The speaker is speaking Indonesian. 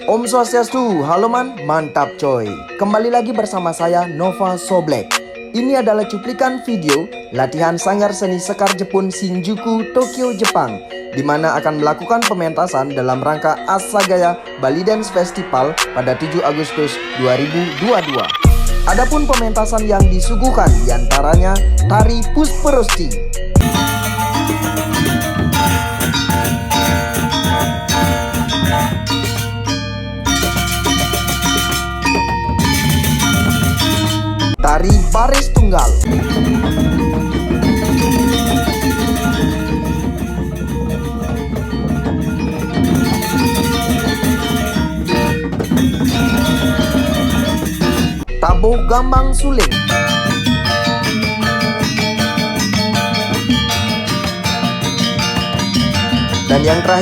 Om Swastiastu, halo man, mantap coy. Kembali lagi bersama saya Nova Soblek. Ini adalah cuplikan video latihan Sanggar Seni Sekar Jepun Shinjuku, Tokyo, Jepang, di mana akan melakukan pementasan dalam rangka Asagaya Bali Dance Festival pada 7 Agustus 2022. Adapun pementasan yang disuguhkan diantaranya tari Pusperusti, tari baris tunggal, tabuh gambang suling, dan yang terakhir